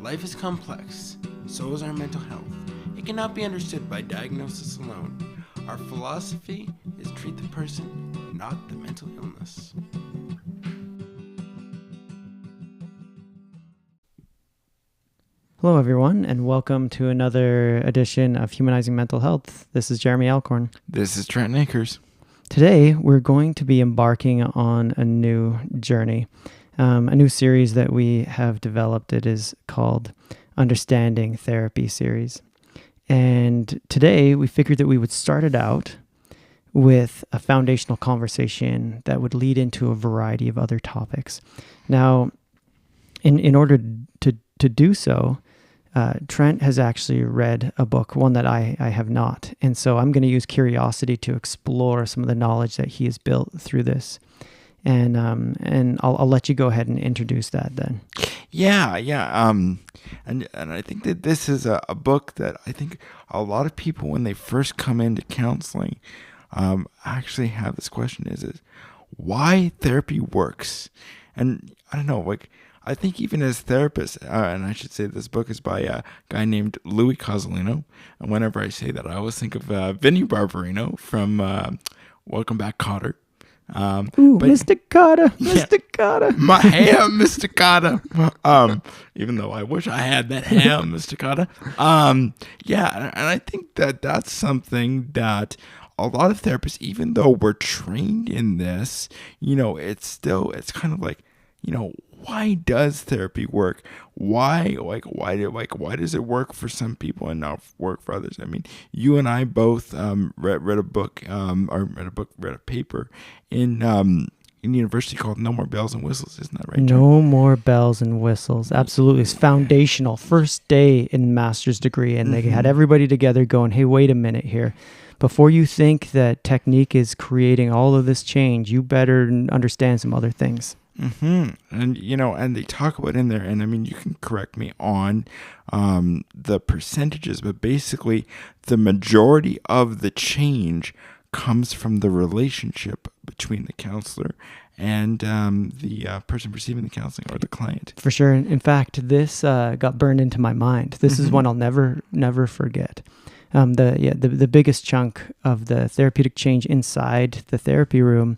Life is complex, so is our mental health. It cannot be understood by diagnosis alone. Our philosophy is treat the person, not the mental illness. Hello, everyone, and welcome to another edition of Humanizing Mental Health. This is Jeremy Alcorn. This is Trent Akers. Today, we're going to be embarking on a new journey, a new series that we have developed. It is called Understanding Therapy Series. And today, we figured that we would start it out with a foundational conversation that would lead into a variety of other topics. Now, in order to do so, Trent has actually read a book, one that I have not. And so I'm going to use curiosity to explore some of the knowledge that he has built through this. And I'll let you go ahead and introduce that then. Yeah. And I think that this is a book that I think a lot of people, when they first come into counseling, actually have this question is why therapy works. And I don't know, I think even as therapists, and I should say this book is by a guy named Louis Cozolino. And whenever I say that, I always think of Vinnie Barbarino from Welcome Back, Kotter. Mr. Kotter, Mr. Kotter. My ham, Mr. Kotter. Even though I wish I had that ham, Mr. Kotter. And I think that that's something that a lot of therapists, even though we're trained in this, it's kind of like, why does therapy work? Why does it work for some people and not work for others? I mean, you and I both read a paper in university called No More Bells and Whistles. Isn't that right, John? No More Bells and Whistles. Absolutely. It's foundational. First day in master's degree. And they had everybody together going, hey, wait a minute here. Before you think that technique is creating all of this change, you better understand some other things. And and they talk about in there, and I mean, you can correct me on the percentages, but basically the majority of the change comes from the relationship between the counselor and the person receiving the counseling or the client. For sure. In fact, this got burned into my mind. This is one I'll never forget. The biggest chunk of the therapeutic change inside the therapy room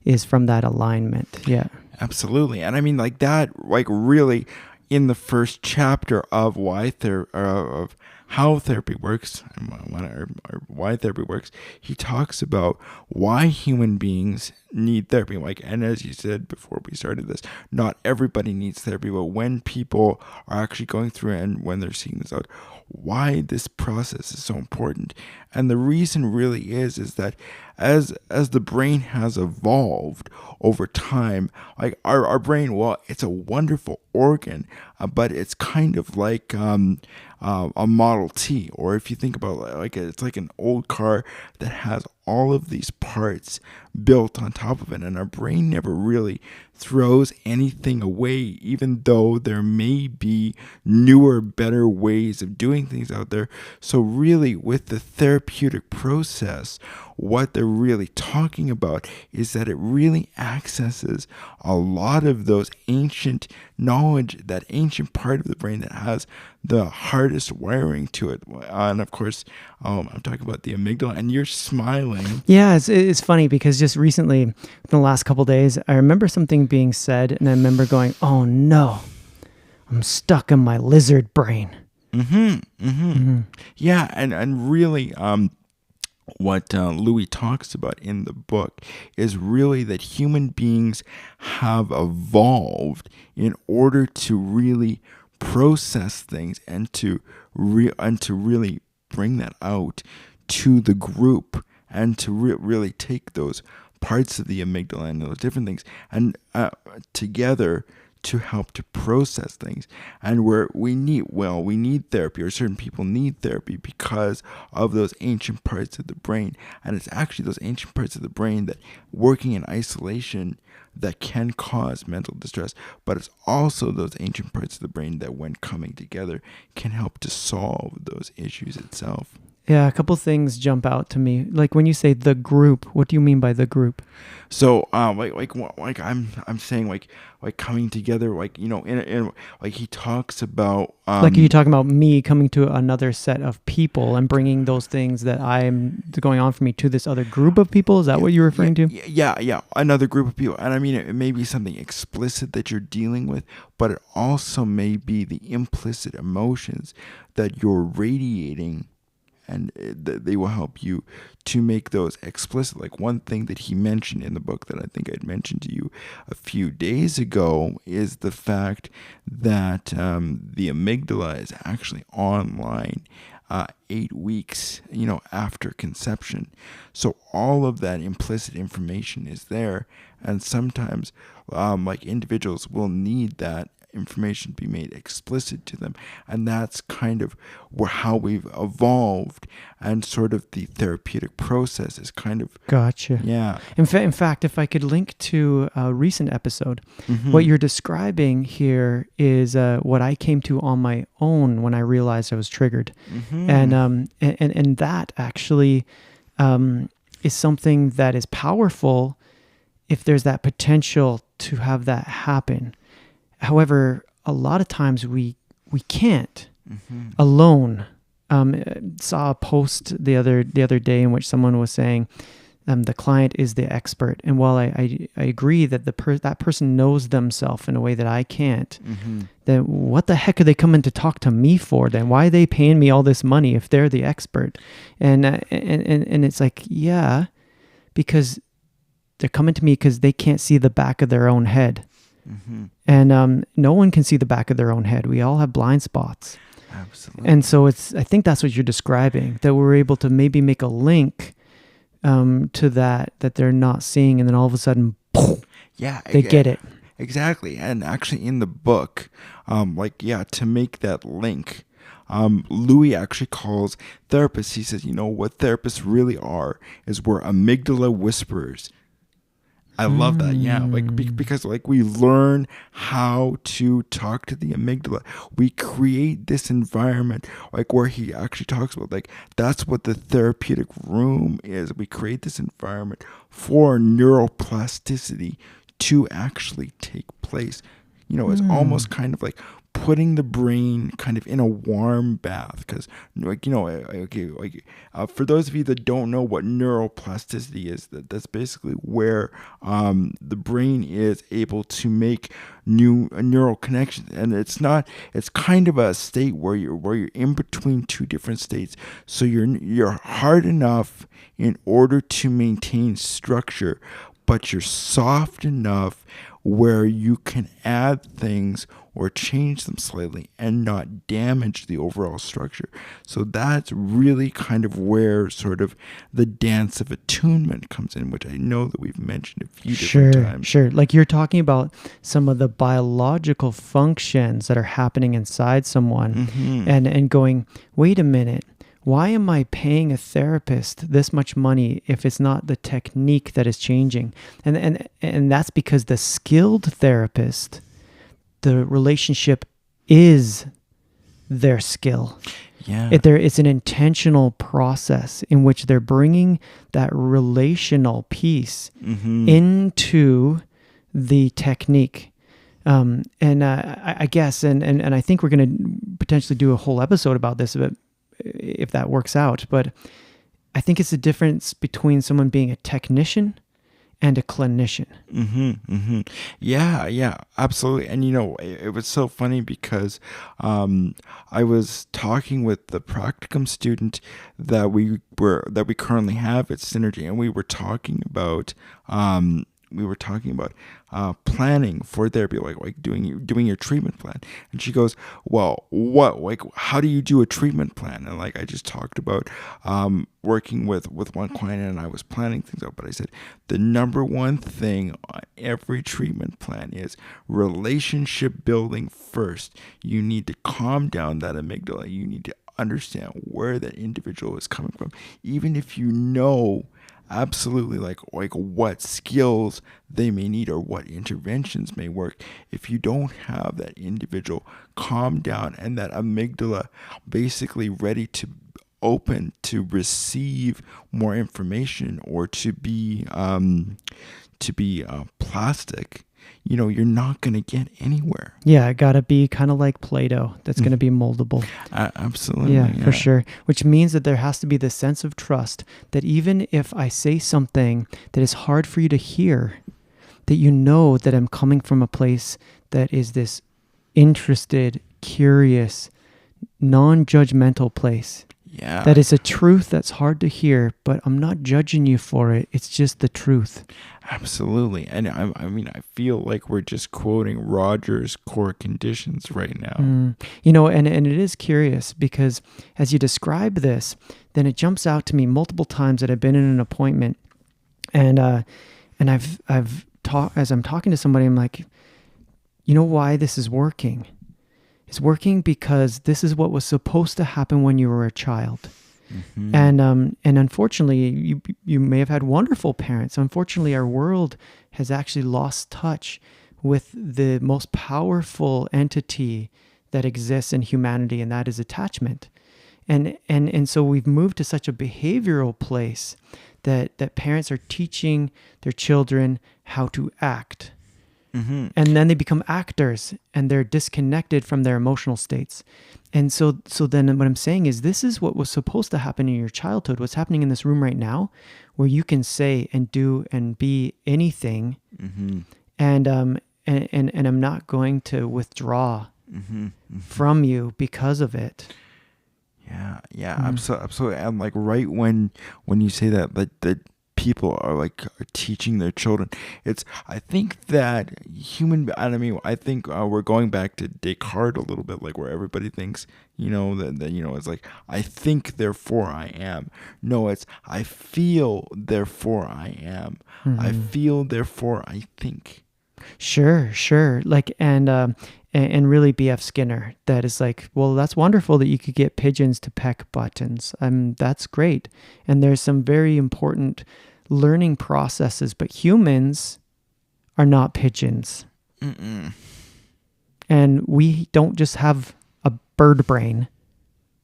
is from that alignment. Yeah. Absolutely. And I mean, really in the first chapter of of how therapy works or why therapy works, he talks about why human beings need therapy. And as you said before we started this, not everybody needs therapy, but when people are actually going through it and when they're seeing this out, why this process is so important. And the reason really is that as the brain has evolved over time, like our brain, well, it's a wonderful organ, but it's kind of like a Model T, or if you think about it's like an old car that has all of these parts built on top of it, and our brain never really throws anything away, even though there may be newer, better ways of doing things out there. So really, with the therapeutic process, what they're really talking about is that it really accesses a lot of those ancient knowledge, that ancient part of the brain that has the hardest wiring to it. And of course, I'm talking about the amygdala, and you're smiling. Yeah, it's funny because just recently, in the last couple of days, I remember something being said, and I remember going, oh no, I'm stuck in my lizard brain. Yeah, and really, what Louis talks about in the book is really that human beings have evolved in order to really process things and to really bring that out to the group and to really take those parts of the amygdala and those different things and together to help to process things. And where we need therapy, or certain people need therapy because of those ancient parts of the brain. And it's actually those ancient parts of the brain that working in isolation that can cause mental distress, but it's also those ancient parts of the brain that when coming together can help to solve those issues itself. Yeah, a couple things jump out to me. Like when you say the group, what do you mean by the group? So, I'm saying like coming together, in he talks about Like, are you talking about me coming to another set of people and bringing those things that I'm going on for me to this other group of people? Is that what you're referring to? Yeah, another group of people. And I mean, it may be something explicit that you're dealing with, but it also may be the implicit emotions that you're radiating, and they will help you to make those explicit. Like, one thing that he mentioned in the book that I think I'd mentioned to you a few days ago is the fact that the amygdala is actually online 8 weeks, after conception. So all of that implicit information is there, and sometimes like individuals will need that information be made explicit to them, and that's kind of how we've evolved, and sort of the therapeutic process is kind of Gotcha. yeah. In fact, if I could link to a recent episode, Mm-hmm. what you're describing here is what I came to on my own when I realized I was triggered, Mm-hmm. and that actually is something that is powerful if there's that potential to have that happen. However, a lot of times we can't Mm-hmm. alone. Saw a post the other day in which someone was saying the client is the expert, and while I agree that that person knows themselves in a way that I can't, Mm-hmm. then what the heck are they coming to talk to me for? Then why are they paying me all this money if they're the expert? And it's like, yeah, because they're coming to me because they can't see the back of their own head. Mm-hmm. And no one can see the back of their own head. We all have blind spots. Absolutely. And so I think that's what you're describing, that we're able to maybe make a link to that they're not seeing, and then all of a sudden, yeah, they get it. Exactly. And actually in the book, to make that link, Louis actually calls therapists, he says, what therapists really are is we're amygdala whisperers. I love that. Yeah. Because we learn how to talk to the amygdala. We create this environment, where he actually talks about, that's what the therapeutic room is. We create this environment for neuroplasticity to actually take place. It's almost kind of like putting the brain kind of in a warm bath, because for those of you that don't know what neuroplasticity is, that's basically where the brain is able to make new neural connections, and it's kind of a state where you're in between two different states, so you're hard enough in order to maintain structure, but you're soft enough where you can add things or change them slightly and not damage the overall structure. So that's really kind of where sort of the dance of attunement comes in, which I know that we've mentioned a few different times. Sure. Like, you're talking about some of the biological functions that are happening inside someone, Mm-hmm. and going, wait a minute, why am I paying a therapist this much money if it's not the technique that is changing? And that's because the skilled therapist, the relationship is their skill. Yeah. It's an intentional process in which they're bringing that relational piece Mm-hmm. into the technique. I guess, and I think we're going to potentially do a whole episode about this, but if that works out. But I think it's the difference between someone being a technician and a clinician. Mm-hmm, mm-hmm. Yeah, absolutely. And it was so funny because I was talking with the practicum student that we currently have at Synergy, and we were talking about planning for therapy, like doing your treatment plan. And she goes, well, how do you do a treatment plan? And I just talked about working with one client, and I was planning things out. But I said, the number one thing on every treatment plan is relationship building first. You need to calm down that amygdala. You need to understand where that individual is coming from, even if you know absolutely like what skills they may need or what interventions may work. If you don't have that individual calm down and that amygdala basically ready to open to receive more information or to be plastic, you're not going to get anywhere. Yeah, it got to be kind of like Play-Doh that's going to be moldable. Absolutely. Yeah, for sure. Which means that there has to be this sense of trust that even if I say something that is hard for you to hear, that you know that I'm coming from a place that is this interested, curious, non-judgmental place. Yeah. That is a truth that's hard to hear, but I'm not judging you for it. It's just the truth. Absolutely. And I feel like we're just quoting Rogers' core conditions right now. And it is curious because as you describe this, then it jumps out to me multiple times that I've been in an appointment and I've talked, as I'm talking to somebody, I'm like, you know why this is working? It's working because this is what was supposed to happen when you were a child. Mm-hmm. And unfortunately, you may have had wonderful parents. Unfortunately, our world has actually lost touch with the most powerful entity that exists in humanity, and that is attachment. And so we've moved to such a behavioral place that parents are teaching their children how to act. Mm-hmm. And then they become actors and they're disconnected from their emotional states. And so then what I'm saying is this is what was supposed to happen in your childhood. What's happening in this room right now, where you can say and do and be anything. Mm-hmm. And I'm not going to withdraw from you because of it. Yeah, absolutely. And like right when you say that, like that people are teaching their children, I think that I think we're going back to Descartes a little bit, like where everybody thinks, that it's like, I think, therefore I am. No, it's I feel, therefore I am. Mm-hmm. I feel, therefore I think. Sure. Like, and really B.F. Skinner, that is like, well, that's wonderful that you could get pigeons to peck buttons. That's great. And there's some very important learning processes, but humans are not pigeons. Mm-mm. And we don't just have a bird brain.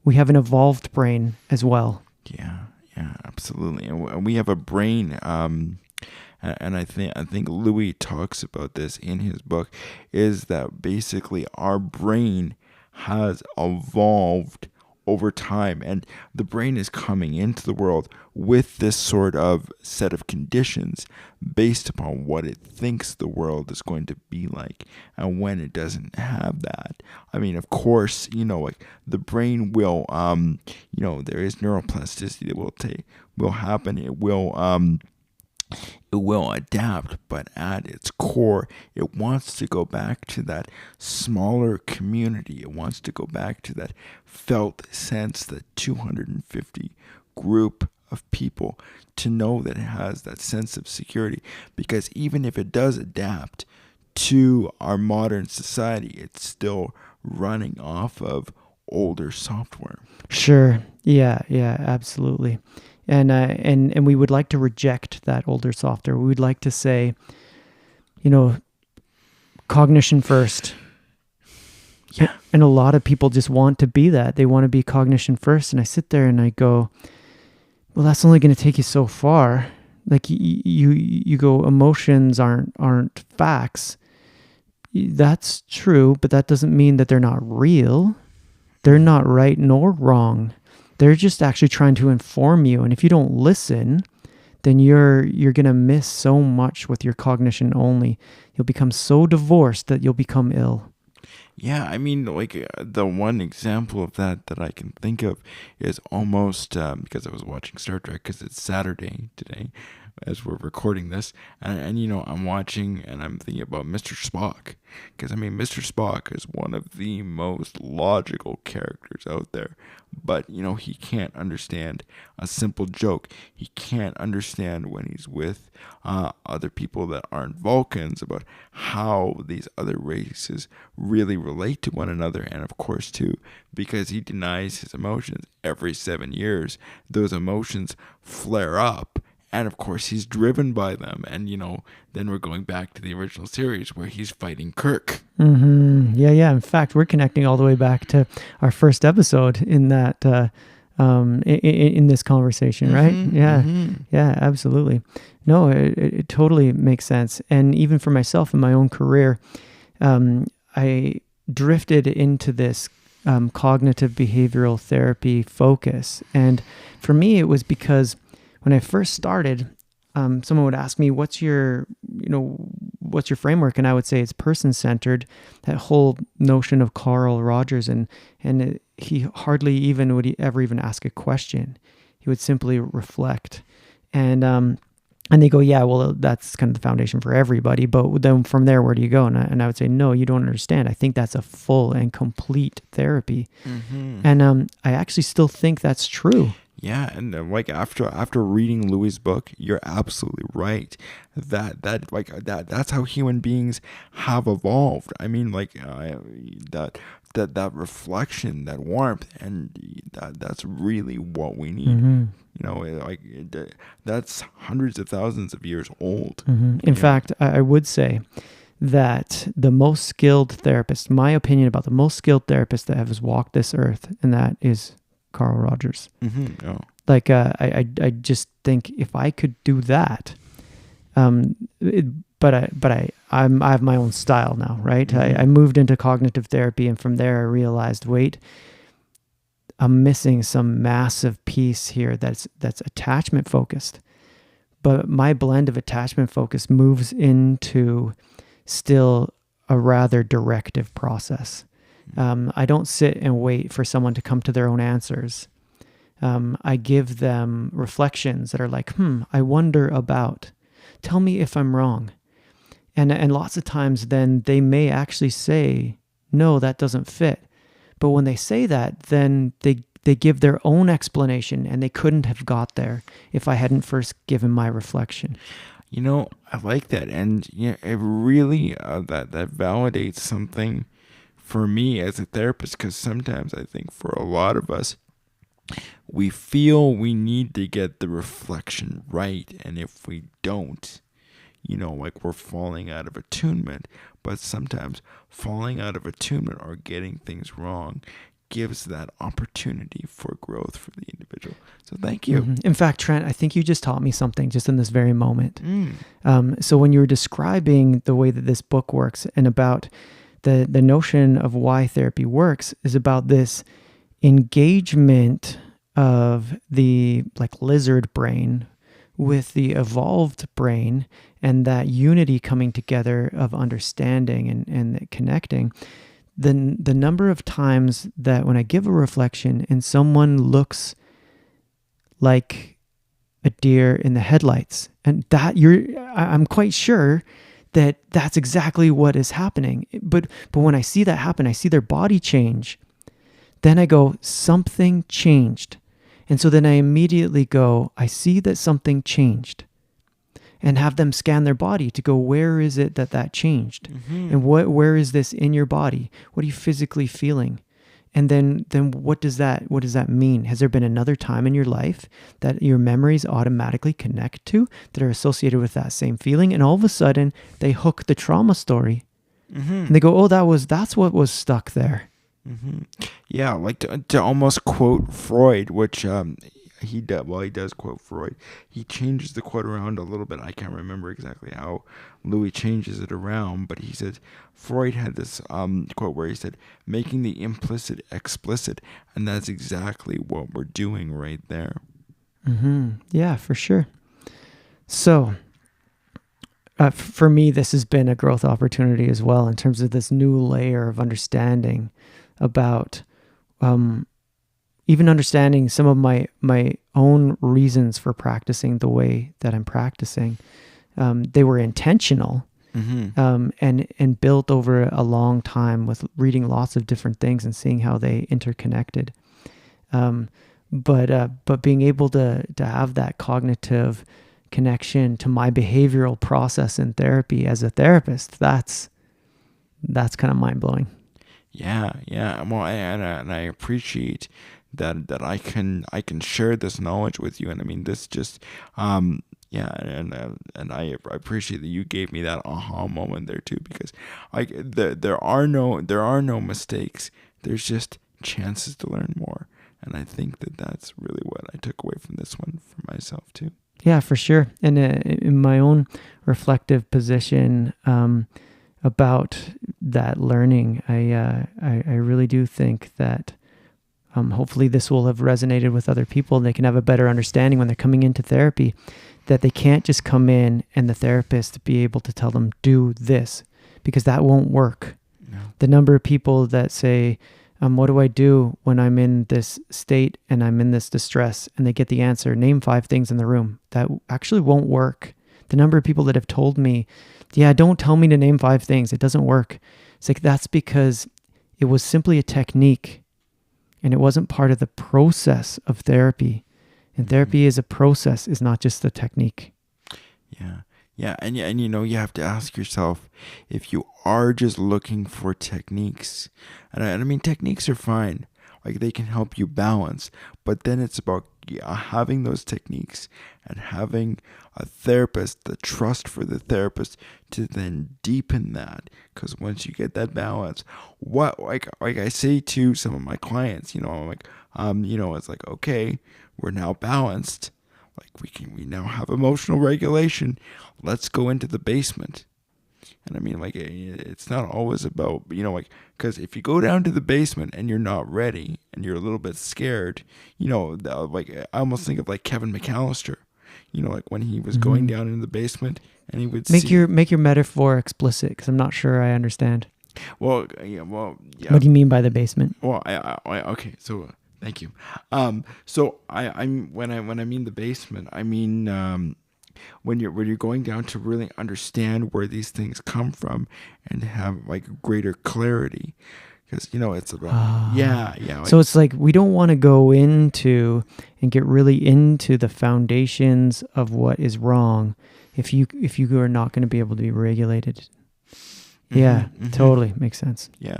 We have an evolved brain as well. Yeah, absolutely. And we have a brain, and I think Louis talks about this in his book, is that basically our brain has evolved over time, and the brain is coming into the world with this sort of set of conditions based upon what it thinks the world is going to be like. And when it doesn't have that, of course, like the brain will, there is neuroplasticity that will happen. It will adapt, but at its core, it wants to go back to that smaller community. It wants to go back to that felt sense, that 250 group of people, to know that it has that sense of security. Because even if it does adapt to our modern society, it's still running off of older software. Sure. Yeah, absolutely. And we would like to reject that older software. We would like to say, cognition first. Yeah. And a lot of people just want to be that. They want to be cognition first. And I sit there and I go, well, that's only going to take you so far. Like you go, emotions aren't facts. That's true, but that doesn't mean that they're not real. They're not right nor wrong. They're just actually trying to inform you. And if you don't listen, then you're going to miss so much with your cognition only. You'll become so divorced that you'll become ill. Yeah, the one example of that I can think of is almost, because I was watching Star Trek, because it's Saturday today as we're recording this, and I'm watching and I'm thinking about Mr. Spock, because Mr. Spock is one of the most logical characters out there, but he can't understand a simple joke. He can't understand when he's with other people that aren't Vulcans, about how these other races really relate to one another. And of course too, because he denies his emotions every 7 years, those emotions flare up. And of course, he's driven by them. And, then we're going back to the original series where he's fighting Kirk. Mm-hmm. Yeah. In fact, we're connecting all the way back to our first episode in that in this conversation, right? Yeah, yeah, absolutely. No, it totally makes sense. And even for myself in my own career, I drifted into this cognitive behavioral therapy focus. And for me, it was because when I first started, someone would ask me, what's your framework? And I would say it's person-centered, that whole notion of Carl Rogers. He hardly even would ever even ask a question. He would simply reflect. And they go, yeah, well, that's kind of the foundation for everybody. But then from there, where do you go? And I would say, no, you don't understand. I think that's a full and complete therapy. And I actually still think that's true. Yeah, and like after reading Louis' book, you're absolutely right. That's how human beings have evolved. I mean, like that reflection, that warmth, and that's really what we need. That's hundreds of thousands of years old. In fact, I would say that the most skilled therapist, my opinion about the most skilled therapist that has walked this earth, and that is Carl Rogers. Oh. Like, I just think if I could do that, but I have my own style now, right? I moved into cognitive therapy, and from there I realized, wait, I'm missing some massive piece here that's attachment focused. But my blend of attachment focus moves into still a rather directive process. I don't sit and wait for someone to come to their own answers. I give them reflections that are like, I wonder about. Tell me if I'm wrong. And lots of times then they may actually say, no, that doesn't fit. But when they say that, then they give their own explanation, and they couldn't have got there if I hadn't first given my reflection. I like that. And it really, that validates something for me as a therapist, because sometimes I think for a lot of us, we feel we need to get the reflection right. And if we don't, like we're falling out of attunement. But sometimes falling out of attunement or getting things wrong gives that opportunity for growth for the individual. So thank you. In fact, Trent, I think you just taught me something just in this very moment. So when you were describing the way that this book works and about the notion of why therapy works is about this engagement of the lizard brain with the evolved brain, and that unity coming together of understanding and connecting. The number of times that when I give a reflection and someone looks like a deer in the headlights, and I'm quite sure that that's exactly what is happening. But when I see that happen, I see their body change. Then I go, something changed. And so then I immediately go, I see that something changed, and have them scan their body to go, where is it that changed? And where is this in your body? What are you physically feeling? And then what does that mean? Has there been another time in your life that your memories automatically connect to that are associated with that same feeling? And all of a sudden they hook the trauma story, and they go, oh, that's what was stuck there. Yeah, like to almost quote Freud, which he does quote Freud. He changes the quote around a little bit. I can't remember exactly how Louis changes it around, but he says Freud had this quote where he said, making the implicit explicit, and that's exactly what we're doing right there. Yeah, for sure. So for me, this has been a growth opportunity as well, in terms of this new layer of understanding about even understanding some of my own reasons for practicing the way that I'm practicing. They were intentional, and built over a long time with reading lots of different things and seeing how they interconnected. But being able to have that cognitive connection to my behavioral process in therapy as a therapist, that's kind of mind-blowing. Yeah. Well, and I appreciate that I can share this knowledge with you. And I mean, this just and I appreciate that you gave me that aha moment there too, because there are no mistakes. There's just chances to learn more. And I think that that's really what I took away from this one for myself too. Yeah, for sure. And in my own reflective position about that learning, I really do think that hopefully this will have resonated with other people. They can have a better understanding when they're coming into therapy, that they can't just come in and the therapist be able to tell them, do this, because that won't work. No. The number of people that say, what do I do when I'm in this state and I'm in this distress? And they get the answer, name 5 things in the room. That actually won't work. The number of people that have told me, yeah, don't tell me to name 5 things. It doesn't work. It's like, that's because it was simply a technique and it wasn't part of the process of therapy. And therapy is a process, is not just a technique. Yeah. Yeah, and you have to ask yourself, if you are just looking for techniques, and I mean techniques are fine, like they can help you balance, but then it's about having those techniques and having a therapist, the trust for the therapist to then deepen that, because once you get that balance, like I say to some of my clients, I'm like, it's like, okay, we're now balanced. Like we now have emotional regulation. Let's go into the basement. And I mean, like, it's not always about, because if you go down to the basement and you're not ready and you're a little bit scared, like I almost think of like Kevin McAllister, like when he was going down in the basement and he would make your metaphor explicit, because I'm not sure I understand. Well, yeah. What do you mean by the basement? Well, okay, so. Thank you. So I'm when I mean the basement, I mean when you're going down to really understand where these things come from and have like greater clarity, because it's about Like, so it's like we don't want to go into and get really into the foundations of what is wrong if you are not going to be able to be regulated. Yeah, totally makes sense. Yeah,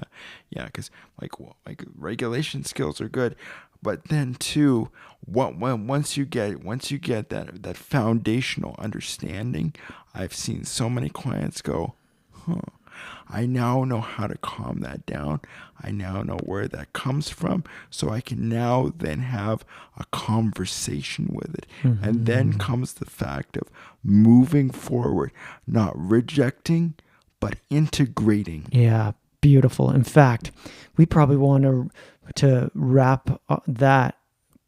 because like regulation skills are good, but then too, once you get that foundational understanding, I've seen so many clients go, I now know how to calm that down. I now know where that comes from, so I can now then have a conversation with it. And then comes the fact of moving forward, not rejecting, but integrating. Yeah, beautiful. In fact, we probably want to wrap that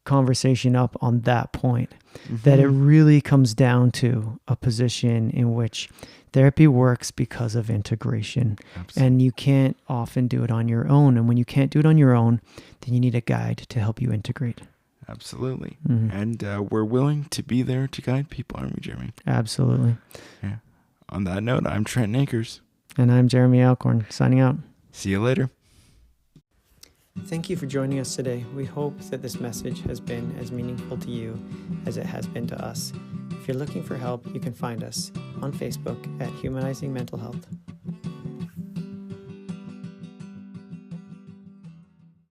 conversation up on that point, that it really comes down to a position in which therapy works because of integration. Absolutely. And you can't often do it on your own. And when you can't do it on your own, then you need a guide to help you integrate. Absolutely. And we're willing to be there to guide people, aren't we, Jeremy? Absolutely. Yeah. On that note, I'm Trent Akers. And I'm Jeremy Alcorn, signing out. See you later. Thank you for joining us today. We hope that this message has been as meaningful to you as it has been to us. If you're looking for help, you can find us on Facebook at Humanizing Mental Health.